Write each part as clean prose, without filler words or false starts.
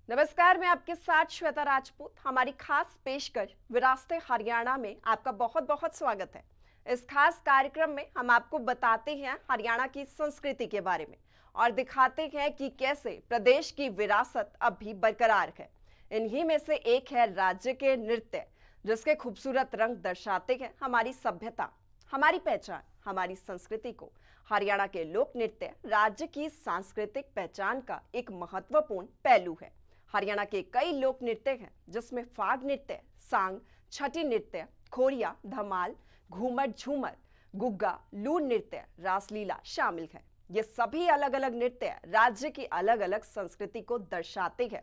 नमस्कार, मैं आपके साथ श्वेता राजपूत। हमारी खास पेशकश विरासत हरियाणा में आपका बहुत बहुत स्वागत है। इस खास कार्यक्रम में हम आपको बताते हैं हरियाणा की संस्कृति के बारे में और दिखाते हैं कि कैसे प्रदेश की विरासत अब भी बरकरार है। इन्हीं में से एक है राज्य के नृत्य, जिसके खूबसूरत रंग दर्शाते हैं हमारी सभ्यता, हमारी पहचान, हमारी संस्कृति को। हरियाणा के लोक नृत्य राज्य की सांस्कृतिक पहचान का एक महत्वपूर्ण पहलू है। हरियाणा के कई लोक नृत्य हैं, जिसमें फाग नृत्य, सांग, छठी नृत्य, खोरिया, धमाल, घूमर, झूमर, गुग्गा, लूर नृत्य, रासलीला शामिल है। ये सभी अलग अलग नृत्य राज्य की अलग अलग संस्कृति को दर्शाते हैं।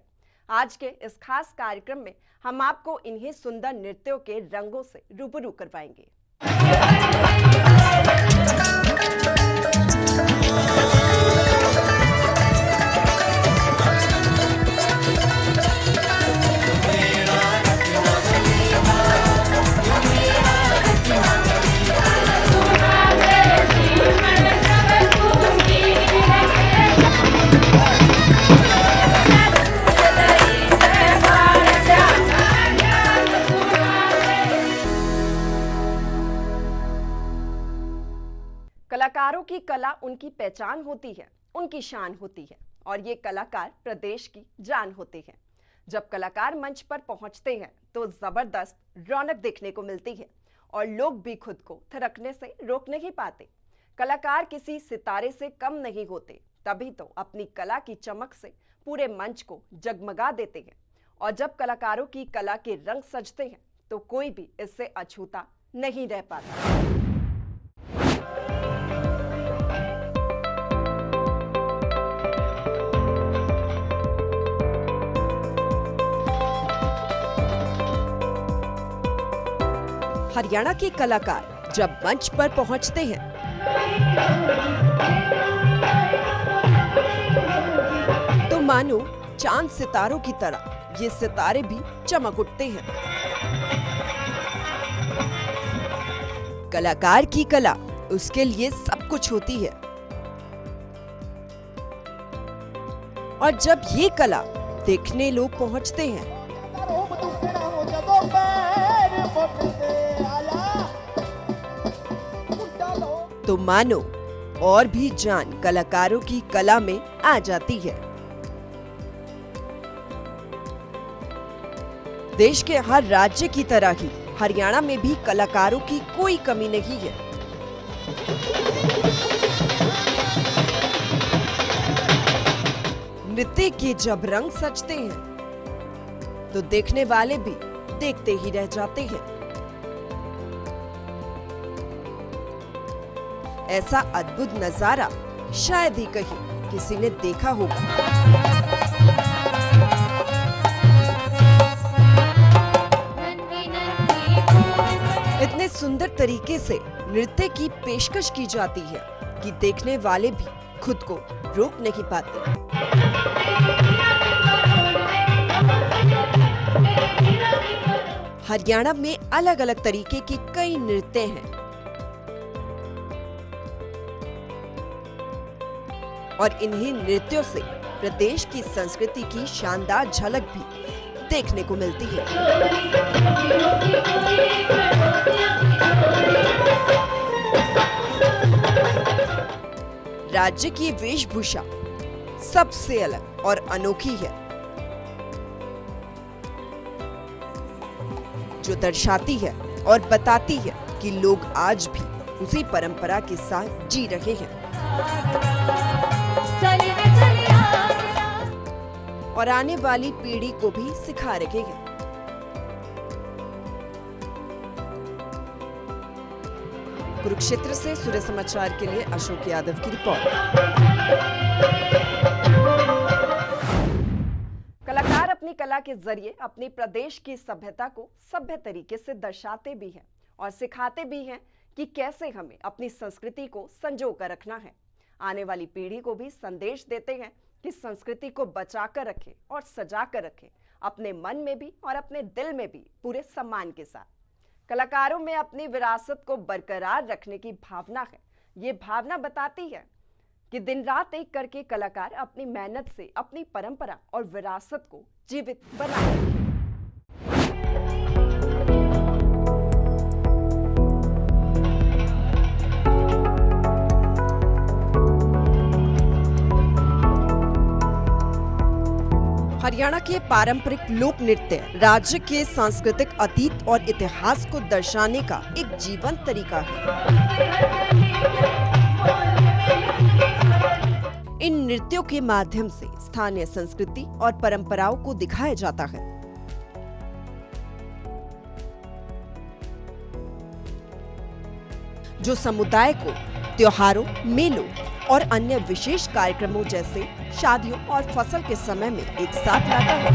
आज के इस खास कार्यक्रम में हम आपको इन्हीं सुंदर नृत्यों के रंगों से रूबरू करवाएंगे। कलाकारों की कला उनकी पहचान होती है, उनकी शान होती है और ये कलाकार प्रदेश की जान होते हैं। जब कलाकार मंच पर पहुंचते हैं तो जबरदस्त रौनक देखने को मिलती है और लोग भी खुद को थिरकने से रोक नहीं पाते। कलाकार किसी सितारे से कम नहीं होते, तभी तो अपनी कला की चमक से पूरे मंच को जगमगा देते हैं। और जब कलाकारों की कला के रंग सजते हैं तो कोई भी इससे अछूता नहीं रह पाता। हरियाणा के कलाकार जब मंच पर पहुंचते हैं तो मानो चांद सितारों की तरह ये सितारे भी चमक उठते हैं। कलाकार की कला उसके लिए सब कुछ होती है और जब ये कला देखने लोग पहुंचते हैं तो मानो और भी जान कलाकारों की कला में आ जाती है। देश के हर राज्य की तरह ही हरियाणा में भी कलाकारों की कोई कमी नहीं है। नृत्य के जब रंग सजते हैं तो देखने वाले भी देखते ही रह जाते हैं। ऐसा अद्भुत नजारा शायद ही कहीं किसी ने देखा होगा। इतने सुंदर तरीके से नृत्य की पेशकश की जाती है कि देखने वाले भी खुद को रोक नहीं पाते। हरियाणा में अलग अलग तरीके के कई नृत्य हैं और इन्हीं नृत्यों से प्रदेश की संस्कृति की शानदार झलक भी देखने को मिलती है। राज्य की वेशभूषा सबसे अलग और अनोखी है, जो दर्शाती है और बताती है कि लोग आज भी उसी परंपरा के साथ जी रहे हैं और आने वाली पीढ़ी को भी सिखा रहे हैं। कुरुक्षेत्र से सूर्य समाचार के लिए अशोक यादव की रिपोर्ट। कलाकार अपनी कला के जरिए अपनी प्रदेश की सभ्यता को सभ्य तरीके से दर्शाते भी हैं और सिखाते भी हैं कि कैसे हमें अपनी संस्कृति को संजो कर रखना है। आने वाली पीढ़ी को भी संदेश देते हैं कि संस्कृति को बचा कर रखें और सजा कर रखें, अपने मन में भी और अपने दिल में भी पूरे सम्मान के साथ। कलाकारों में अपनी विरासत को बरकरार रखने की भावना है। ये भावना बताती है कि दिन रात एक करके कलाकार अपनी मेहनत से अपनी परंपरा और विरासत को जीवित बनाए रखें। हरियाणा के पारंपरिक लोक नृत्य राज्य के सांस्कृतिक अतीत और इतिहास को दर्शाने का एक जीवंत तरीका है। इन नृत्यों के माध्यम से स्थानीय संस्कृति और परंपराओं को दिखाया जाता है। जो समुदाय को त्योहारों, मेलों और अन्य विशेष कार्यक्रमों जैसे शादियों और फसल के समय में एक साथ लाता है।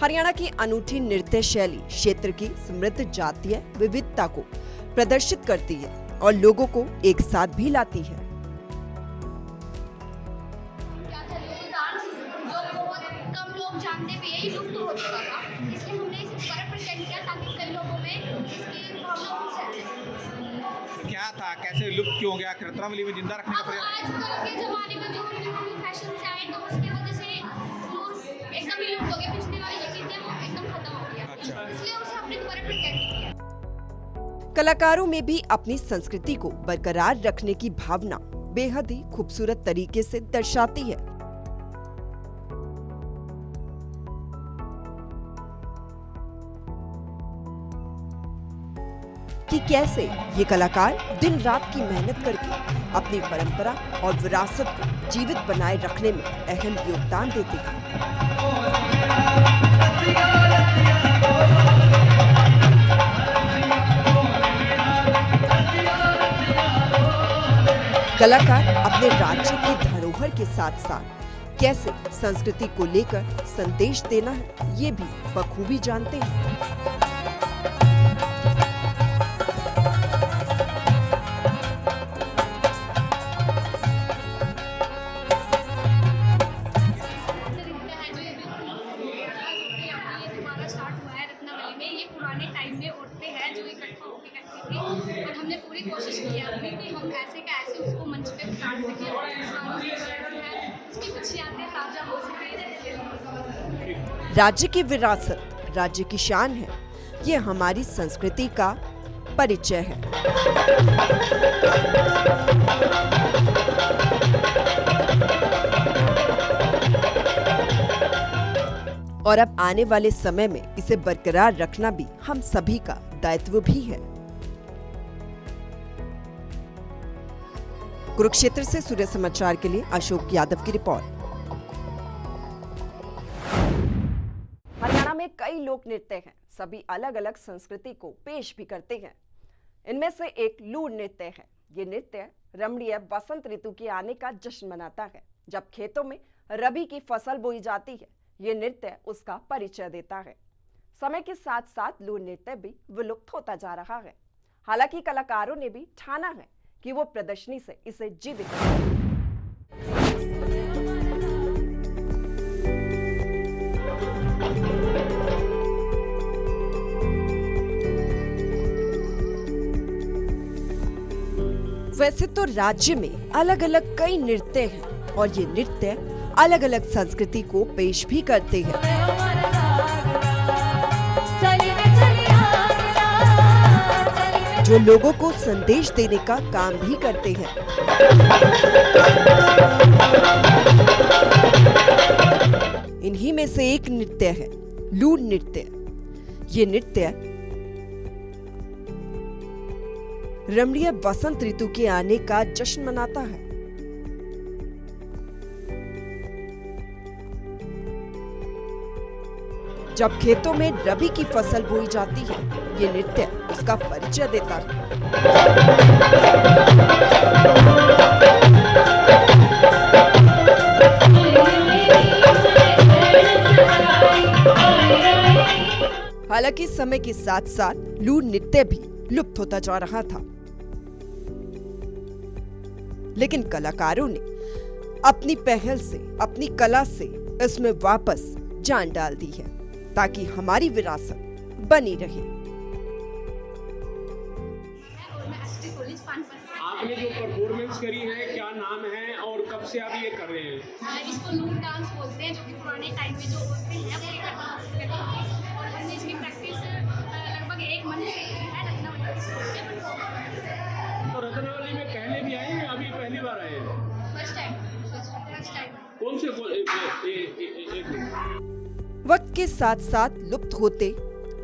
हरियाणा की अनूठी नृत्य शैली क्षेत्र की समृद्ध जातीय विविधता को प्रदर्शित करती है और लोगों को एक साथ भी लाती है। जानते भी यही लुप्त हो चुका था, इसलिए हमने इसे दोबारा प्रेजेंट किया ताकि कई लोगों में इसकी भावना उठ सके। क्या था, कैसे लुप्त क्यों गया, कृत्रावली में जिंदा रखने का प्रयास? आजकल के जमाने में जो फैशन से आए तो उसकी वजह से एकदम ही लुप्त हो गया। पिछले वाली जो चीजें वो एकदम खत्म हो गया। अच्छा। इसलिए उसे हमने दोबारा प्रेजेंट किया। कलाकारों में भी अपनी संस्कृति को बरकरार रखने की भावना बेहद ही खूबसूरत तरीके से दर्शाती है। कि कैसे ये कलाकार दिन रात की मेहनत करके अपनी परंपरा और विरासत को जीवित बनाए रखने में अहम योगदान देते हैं। कलाकार अपने राज्य की धरोहर के साथ साथ कैसे संस्कृति को लेकर संदेश देना है, ये भी बखूबी जानते हैं। पुराने टाइम में औरतें हैं जो इकट्ठा होकर करती थी और हमने पूरी कोशिश की है अभी भी हम ऐसे का ऐसे उसको मंच पे उतार सकें और उसकी कुछ यादें ताजा हो सके। राज्य की विरासत राज्य की शान है, ये हमारी संस्कृति का परिचय है। और अब आने वाले समय में इसे बरकरार रखना भी हम सभी का दायित्व भी है। कुरुक्षेत्र से सूर्य समाचार के लिए अशोक यादव की रिपोर्ट। हरियाणा में कई लोक नृत्य हैं, सभी अलग अलग संस्कृति को पेश भी करते हैं। इनमें से एक लूर नृत्य है। ये नृत्य रमणीय बसंत ऋतु के आने का जश्न मनाता है। जब खेतों में रबी की फसल बोई जाती है, ये नृत्य उसका परिचय देता है। समय के साथ साथ लूर नृत्य भी विलुप्त होता जा रहा है। हालांकि कलाकारों ने भी ठाना है कि वो प्रदर्शनी से इसे जीवित करें। वैसे तो राज्य में अलग अलग कई नृत्य हैं और ये नृत्य अलग अलग संस्कृति को पेश भी करते हैं। जो लोगों को संदेश देने का काम भी करते हैं। इन्हीं में से एक नृत्य है लूर नृत्य। ये नृत्य रमणीय बसंत ऋतु के आने का जश्न मनाता है। जब खेतों में रबी की फसल बोई जाती है, ये नृत्य उसका परिचय देता है। हालांकि समय के साथ साथ लूर नृत्य भी लुप्त होता जा रहा था, लेकिन कलाकारों ने अपनी पहल से, अपनी कला से इसमें वापस जान डाल दी है ताकि हमारी विरासत बनी रहे। पानपत से। आपने जो परफॉर्मेंस करी है क्या नाम है और कब से आप ये कर रहे हैं? इसको लूप डांस बोलते हैं, जो कि पुराने टाइम में जो औरतें हैं वो करती थी, और हमने इसकी प्रैक्टिस लगभग 1 महीने से की है रत्नावली की स्कूल में। तो रत्नावली में पहले भी आए हैं, अभी पहली बार आए हैं? First time. कौन से एक मिनट। वक्त के साथ साथ लुप्त होते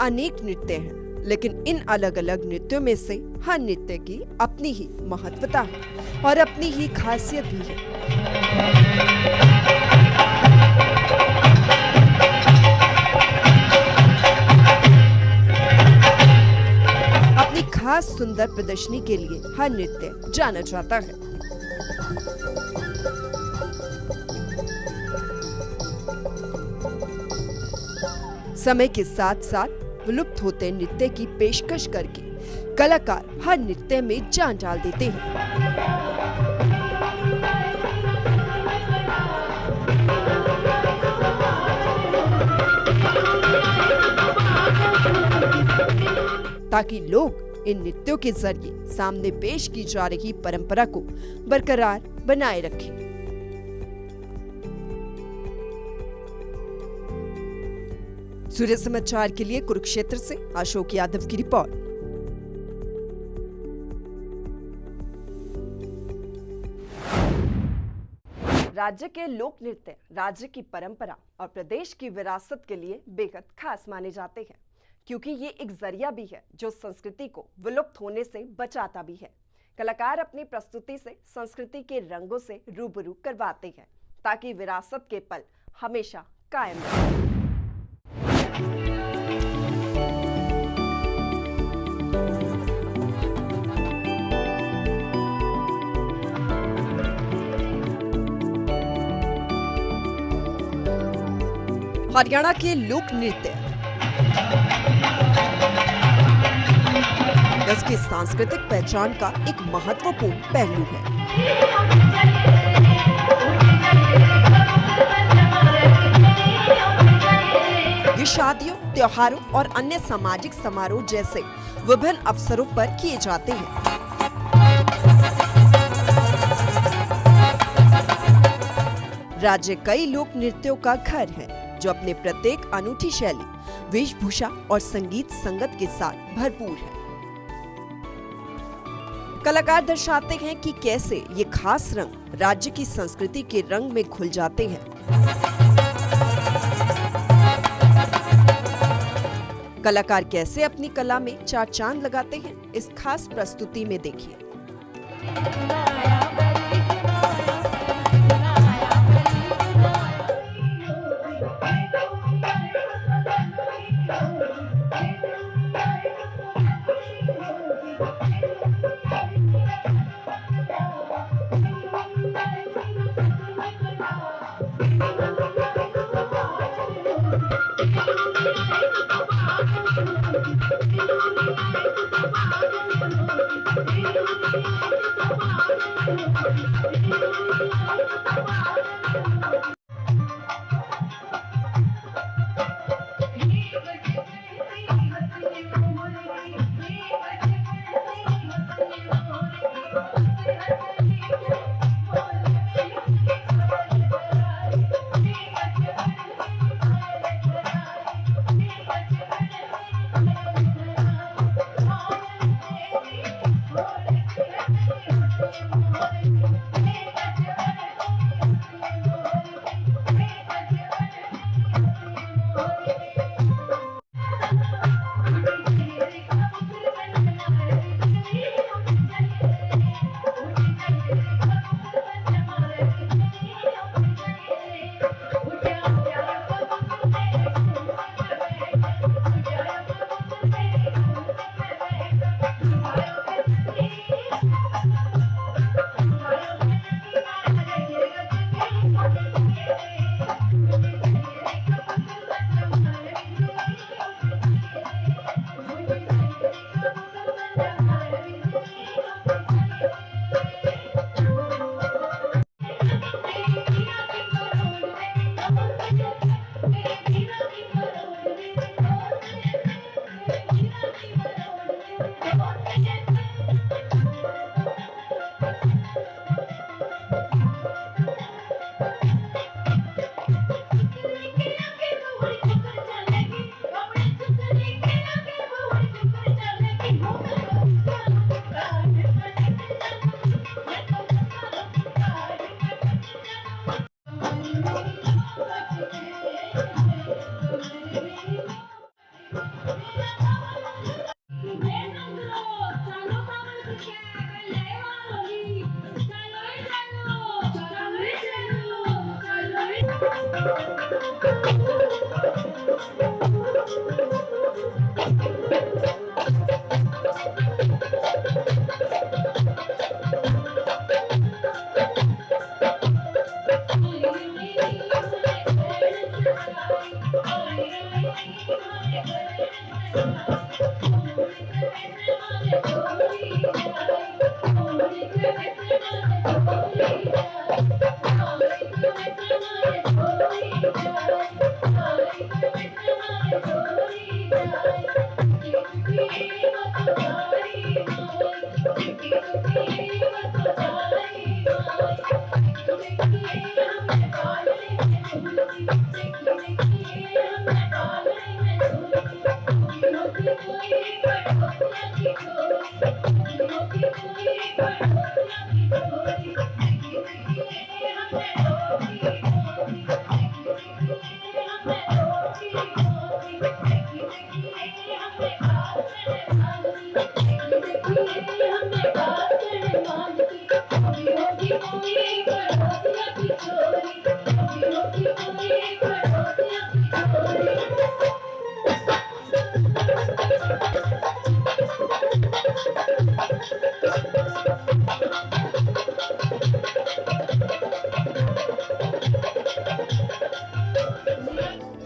अनेक नृत्य हैं, लेकिन इन अलग अलग नृत्यों में से हर नृत्य की अपनी ही महत्वता है और अपनी ही खासियत भी है। अपनी खास सुंदर प्रदर्शनी के लिए हर नृत्य जाना जाता है। समय के साथ साथ विलुप्त होते नृत्य की पेशकश करके कलाकार हर नृत्य में जान डाल देते हैं। ताकि लोग इन नृत्यों के जरिए सामने पेश की जा रही परंपरा को बरकरार बनाए रखें। सूर्य समाचार के लिए कुरुक्षेत्र से अशोक यादव की रिपोर्ट। राज्य के लोक नृत्य राज्य की परंपरा और प्रदेश की विरासत के लिए बेहद खास माने जाते हैं, क्योंकि ये एक जरिया भी है जो संस्कृति को विलुप्त होने से बचाता भी है। कलाकार अपनी प्रस्तुति से संस्कृति के रंगों से रूबरू करवाते हैं ताकि विरासत के पल हमेशा कायम रहे। हरियाणा के लोक नृत्य इसकी सांस्कृतिक पहचान का एक महत्वपूर्ण पहलू है। ये शादियों, त्योहारों और अन्य सामाजिक समारोह जैसे विभिन्न अवसरों पर किए जाते हैं। राज्य कई लोक नृत्यों का घर है जो अपने प्रत्येक अनूठी शैली, वेशभूषा और संगीत संगत के साथ भरपूर है। कलाकार दर्शाते हैं कि कैसे ये खास रंग राज्य की संस्कृति के रंग में घुल जाते हैं। कलाकार कैसे अपनी कला में चार चांद लगाते हैं, इस खास प्रस्तुति में देखिए।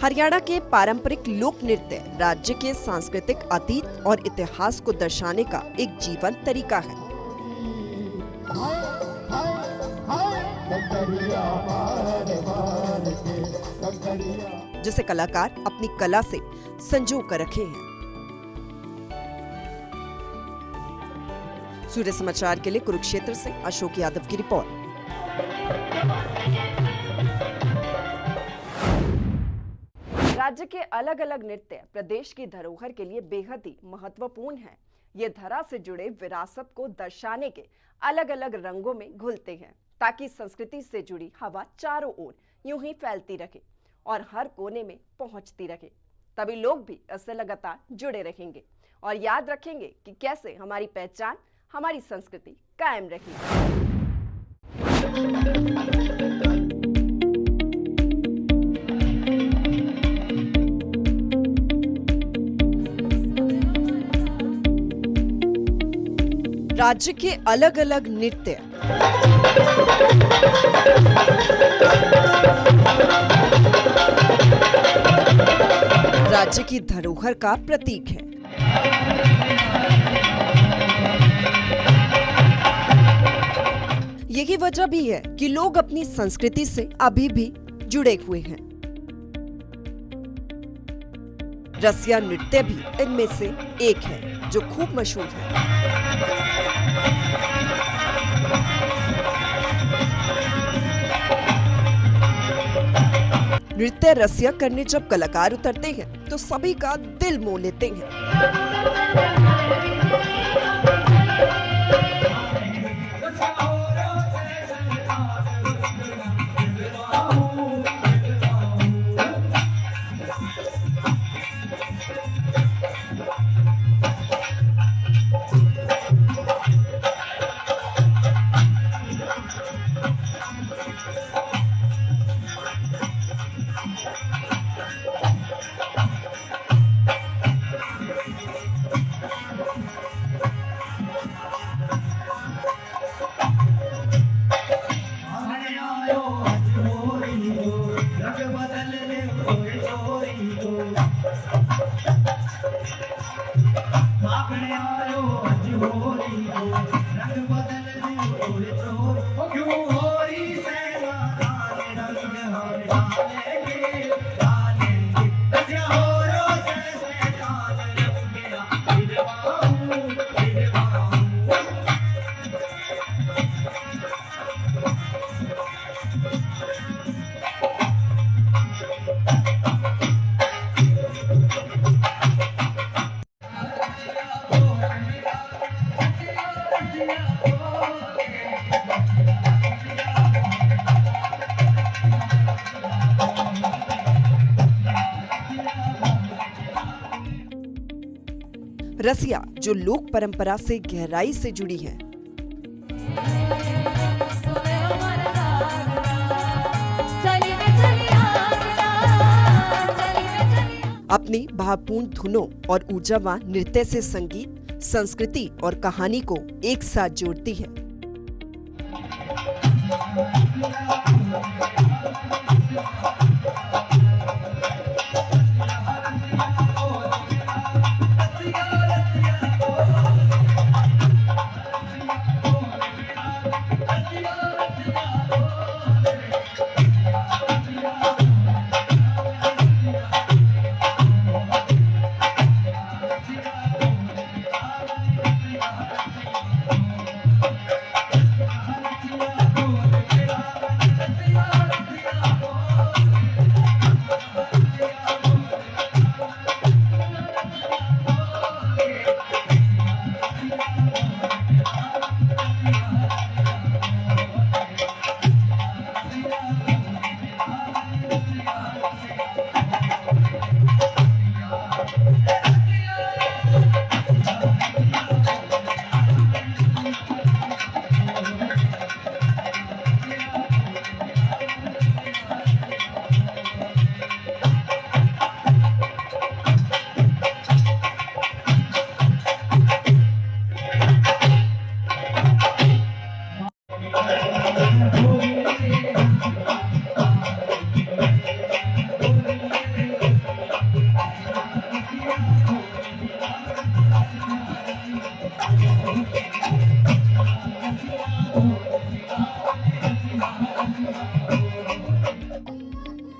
हरियाणा के पारंपरिक लोक नृत्य राज्य के सांस्कृतिक अतीत और इतिहास को दर्शाने का एक जीवंत तरीका है। जिसे कलाकार अपनी कला से संजो कर रखे हैं। सूर्य समाचार के लिए कुरुक्षेत्र से अशोक यादव की रिपोर्ट। राज्य के अलग अलग नृत्य प्रदेश की धरोहर के लिए बेहद ही महत्वपूर्ण है। ये धरा से जुड़े विरासत को दर्शाने के अलग अलग रंगों में घुलते हैं ताकि संस्कृति से जुड़ी हवा चारों ओर यूं ही फैलती रहे और हर कोने में पहुंचती रहे। तभी लोग भी इससे लगातार जुड़े रहेंगे और याद रखेंगे कि कैसे हमारी पहचान, हमारी संस्कृति कायम रही। राज्य के अलग अलग नृत्य राज्य की धरोहर का प्रतीक है। यही वजह भी है कि लोग अपनी संस्कृति से अभी भी जुड़े हुए हैं। रसिया नृत्य भी इनमें से एक है जो खूब मशहूर है। नृत्य रसिया करने जब कलाकार उतरते हैं तो सभी का दिल मोह लेते हैं। रसिया जो लोक परंपरा से गहराई से जुड़ी है। अपनी भावपूर्ण धुनों और ऊर्जावान नृत्य से संगीत, संस्कृति और कहानी को एक साथ जोड़ती है।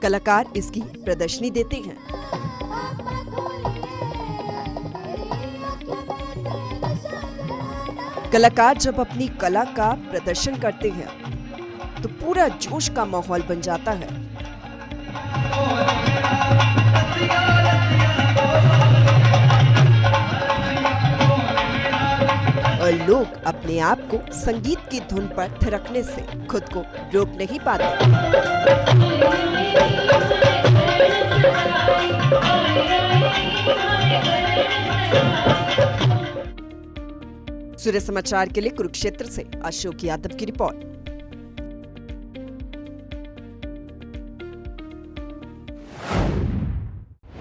कलाकार इसकी प्रदर्शनी देते हैं। कलाकार जब अपनी कला का प्रदर्शन करते हैं तो पूरा जोश का माहौल बन जाता है। और लोग अपने आप को संगीत की धुन पर थिरकने से खुद को रोक नहीं पाते। सूर्य समाचार के लिए कुरुक्षेत्र से अशोक यादव की रिपोर्ट।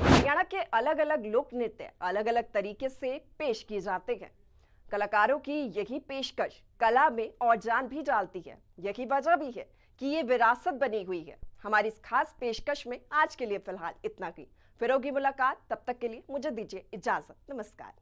हरियाणा के अलग अलग लोक नृत्य अलग अलग तरीके से पेश किए जाते हैं। कलाकारों की यही पेशकश कला में और जान भी डालती है। यही वजह भी है कि ये विरासत बनी हुई है। हमारी इस खास पेशकश में आज के लिए फिलहाल इतना ही। फिर होगी मुलाकात, तब तक के लिए मुझे दीजिए इजाजत। नमस्कार।